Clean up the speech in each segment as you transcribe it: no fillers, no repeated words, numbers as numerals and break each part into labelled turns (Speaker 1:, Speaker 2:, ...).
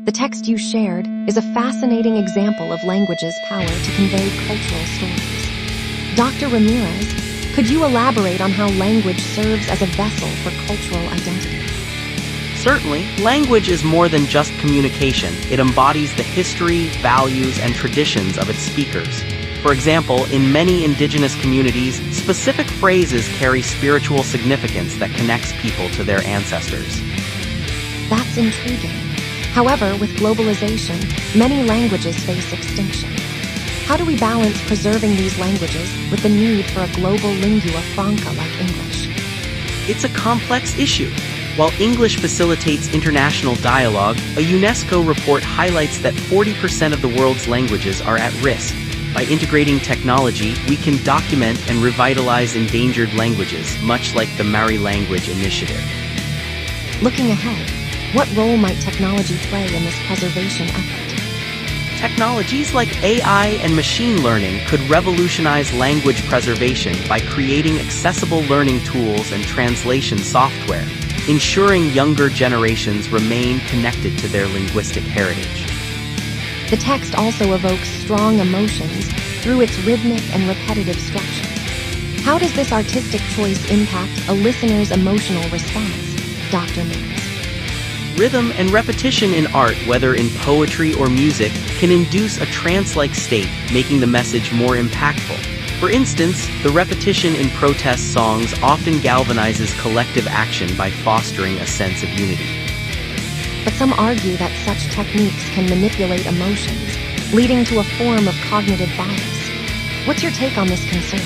Speaker 1: The text you shared is a fascinating example of language's power to convey cultural stories. Dr. Ramirez, could you elaborate on how language serves as a vessel for cultural identity?
Speaker 2: Certainly, language is more than just communication. It embodies the history, values, and traditions of its speakers. For example, in many indigenous communities, specific phrases carry spiritual significance that connects people to their ancestors.
Speaker 1: That's intriguing. However, with globalization, many languages face extinction. How do we balance preserving these languages with the need for a global lingua franca like English?
Speaker 2: It's a complex issue. While English facilitates international dialogue, a UNESCO report highlights that 40% of the world's languages are at risk. By integrating technology, we can document and revitalize endangered languages, much like the Maori Language Initiative.
Speaker 1: Looking ahead, what role might technology play in this preservation effort?
Speaker 2: Technologies like AI and machine learning could revolutionize language preservation by creating accessible learning tools and translation software, ensuring younger generations remain connected to their linguistic heritage.
Speaker 1: The text also evokes strong emotions through its rhythmic and repetitive structure. How does this artistic choice impact a listener's emotional response, Dr. Mills?
Speaker 2: Rhythm and repetition in art, whether in poetry or music, can induce a trance-like state, making the message more impactful. For instance, the repetition in protest songs often galvanizes collective action by fostering a sense of unity.
Speaker 1: But some argue that such techniques can manipulate emotions, leading to a form of cognitive bias. What's your take on this concern?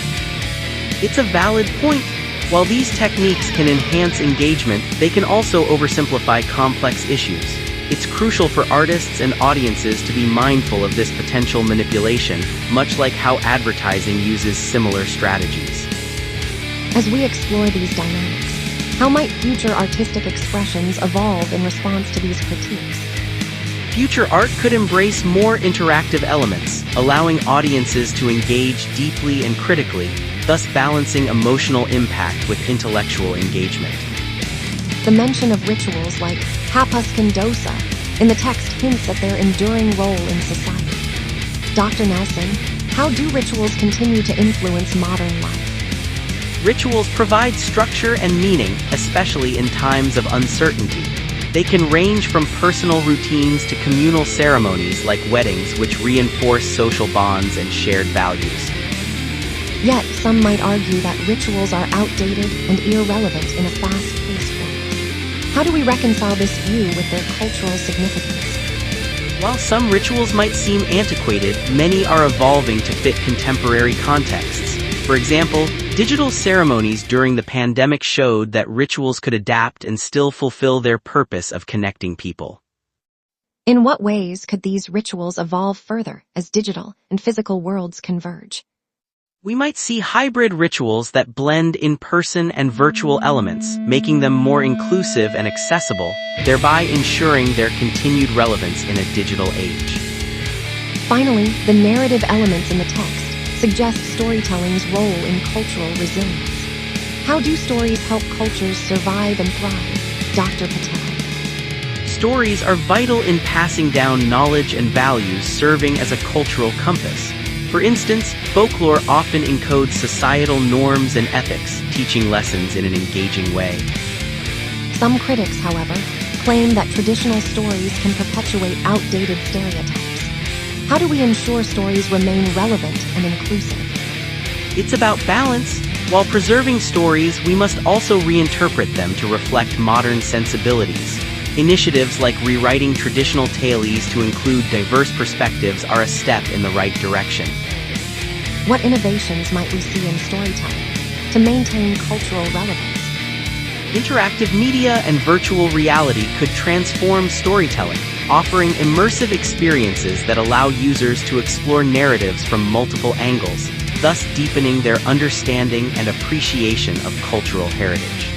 Speaker 2: It's a valid point. While these techniques can enhance engagement, they can also oversimplify complex issues. It's crucial for artists and audiences to be mindful of this potential manipulation, much like how advertising uses similar strategies.
Speaker 1: As we explore these dynamics, how might future artistic expressions evolve in response to these critiques?
Speaker 2: Future art could embrace more interactive elements, allowing audiences to engage deeply and critically, thus balancing emotional impact with intellectual engagement.
Speaker 1: The mention of rituals like hapas kandosa in the text hints at their enduring role in society. Dr. Nelson, how do rituals continue to influence modern life?
Speaker 2: Rituals provide structure and meaning, especially in times of uncertainty. They can range from personal routines to communal ceremonies like weddings, which reinforce social bonds and shared values.
Speaker 1: Yet, some might argue that rituals are outdated and irrelevant in a fast-paced world. How do we reconcile this view with their cultural significance?
Speaker 2: While some rituals might seem antiquated, many are evolving to fit contemporary contexts. For example, digital ceremonies during the pandemic showed that rituals could adapt and still fulfill their purpose of connecting people.
Speaker 1: In what ways could these rituals evolve further as digital and physical worlds converge?
Speaker 2: We might see hybrid rituals that blend in-person and virtual elements, making them more inclusive and accessible, thereby ensuring their continued relevance in a digital age.
Speaker 1: Finally, the narrative elements in the text suggest storytelling's role in cultural resilience. How do stories help cultures survive and thrive, Dr. Patel?
Speaker 2: Stories are vital in passing down knowledge and values, serving as a cultural compass. For instance, folklore often encodes societal norms and ethics, teaching lessons in an engaging way.
Speaker 1: Some critics, however, claim that traditional stories can perpetuate outdated stereotypes. How do we ensure stories remain relevant and inclusive?
Speaker 2: It's about balance. While preserving stories, we must also reinterpret them to reflect modern sensibilities. Initiatives like rewriting traditional tales to include diverse perspectives are a step in the right direction.
Speaker 1: What innovations might we see in storytelling to maintain cultural relevance?
Speaker 2: Interactive media and virtual reality could transform storytelling, offering immersive experiences that allow users to explore narratives from multiple angles, thus deepening their understanding and appreciation of cultural heritage.